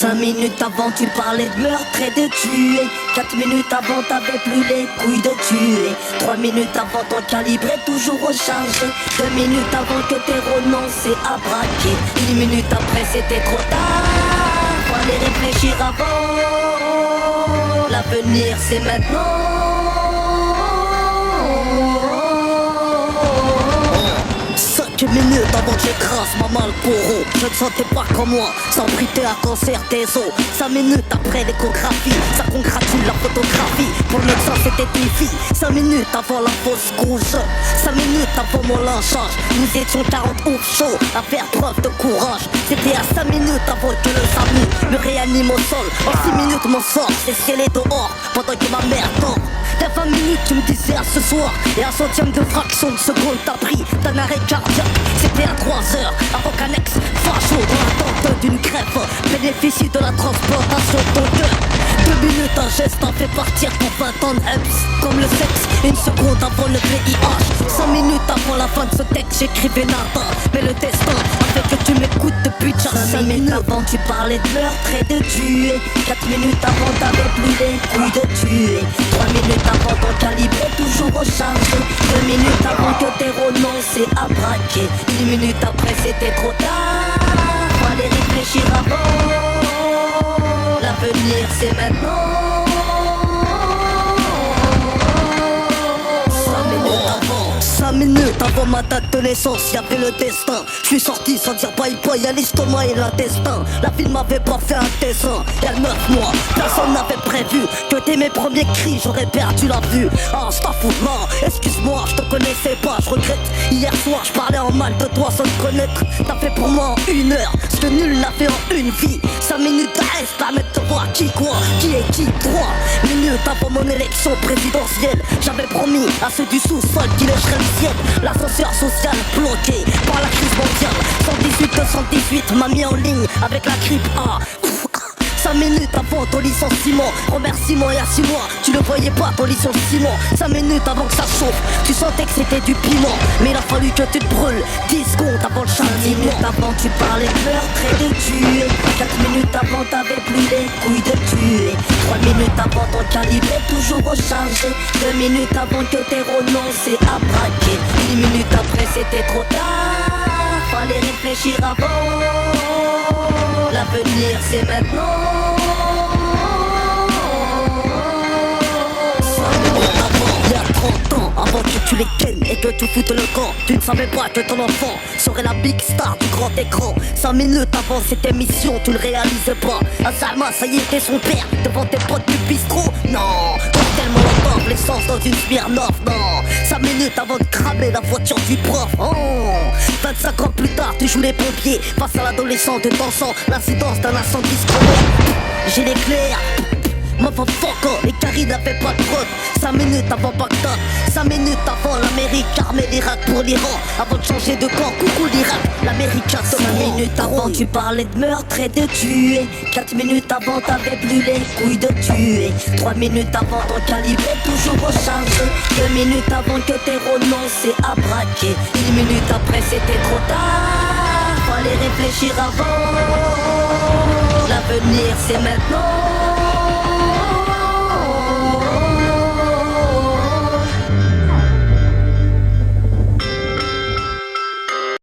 5 minutes avant tu parlais de meurtre et de tuer. 4 minutes avant t'avais plus les couilles de tuer. 3 minutes avant ton calibre est toujours rechargé. 2 minutes avant que t'aies renoncé à braquer. 1 minute après c'était trop tard. Fallait réfléchir avant. L'avenir c'est maintenant. 5 minutes avant que j'écrase ma Malboro. Je ne sentais pas comme moi, sans briter à cancer des os. 5 minutes après l'échographie, ça congratule la photographie. Pour le médecin c'était une fille. 5 minutes avant la fausse couche. 5 minutes avant mon lynchage, nous étions 40 ouf chauds à faire preuve de courage. C'était à 5 minutes avant que le SAMU me réanime au sol. En 6 minutes mon sort s'est scellé dehors pendant que ma mère dort. T'as 20 minutes tu me disais à ce soir. Et un centième de fraction de seconde t'as pris d'un arrêt cardiaque. C'était à 3 heures avant qu'un ex-facho dans l'attente d'une greffe bénéficie de la transplantation de ton cœur. 2 minutes un geste en fait partir pour 20 ans de Heps. Comme le sexe, 1 seconde avant le VIH. 5 minutes avant la fin de ce texte j'écrivais nada. Mais le destin a fait que tu m'écoutes depuis déjà 5 minutes avant tu parlais de meurtre et de tuer. 4 minutes avant t'avais plus les couilles de tuer. 3 minutes avant ton calibre est toujours rechargé. 2 minutes avant que t'aies renoncé à braquer. 1 minute après c'était trop tard. Fallait réfléchir avant. L'avenir c'est maintenant. 5 minutes avant ma date de naissance, y'avait le destin. Je suis sorti sans dire bye bye à l'estomac et l'intestin. La ville m'avait pas fait un dessin. Il y a 9 mois, personne n'avait prévu que dès mes premiers cris j'aurais perdu la vue. Ah, non, excuse-moi, je te connaissais pas, je regrette. Hier soir, je parlais en mal de toi sans te connaître. T'as fait pour moi en 1 heure ce que nul n'a fait en une vie. 5 minutes à reste à mettre de voir qui quoi, qui est qui, 3 minutes avant mon élection présidentielle. J'avais promis à ceux du sous-sol qui lècheraient le ciel. L'ascenseur social bloqué par la crise mondiale. 118-218 m'a mis en ligne avec la grippe A. 5 minutes avant ton licenciement, remerciement et à 6 mois, tu ne voyais pas ton licenciement. 5 minutes avant que ça chauffe, tu sentais que c'était du piment. Mais il a fallu que tu te brûles, 10 secondes avant le changement. 5 minutes avant tu parlais de meurtre et de tuer. 4 minutes avant t'avais plus les couilles de tuer. 3 minutes avant ton calibre est toujours rechargé. 2 minutes avant que t'aies renoncé à braquer. 1 minute après c'était trop tard. Fallait réfléchir avant. L'avenir c'est maintenant. Il y a 30 ans avant que tu les kennes et que tu foutes le camp, tu ne savais pas que ton enfant serait la big star du grand écran. 5 minutes avant cette émission tu ne réalisais pas. Salma ça y était son père devant tes potes du bistrot. Non, tellement longtemps l'essence dans une Smirnoff. Non, 5 minutes avant de cramer la voiture du prof. Oh, 25 ans plus tard tu joues les pompiers face à l'adolescent de dansant l'incidence d'un incendie scolaire. J'ai l'éclair, motherfucker, les caries n'avaient pas de preuve. 5 minutes avant Bagdad, 5 minutes avant l'Amérique armée l'Irak pour l'Iran. Avant de changer de camp, coucou l'Irak, l'Américain se 5 minutes avant tu parlais de meurtre et de tuer. 4 minutes avant t'avais plus les couilles de tuer. 3 minutes avant ton calibre est toujours rechargé. 2 minutes avant que t'aies renoncé à braquer. 1 minute après c'était trop tard. Fallait réfléchir avant. L'avenir c'est maintenant.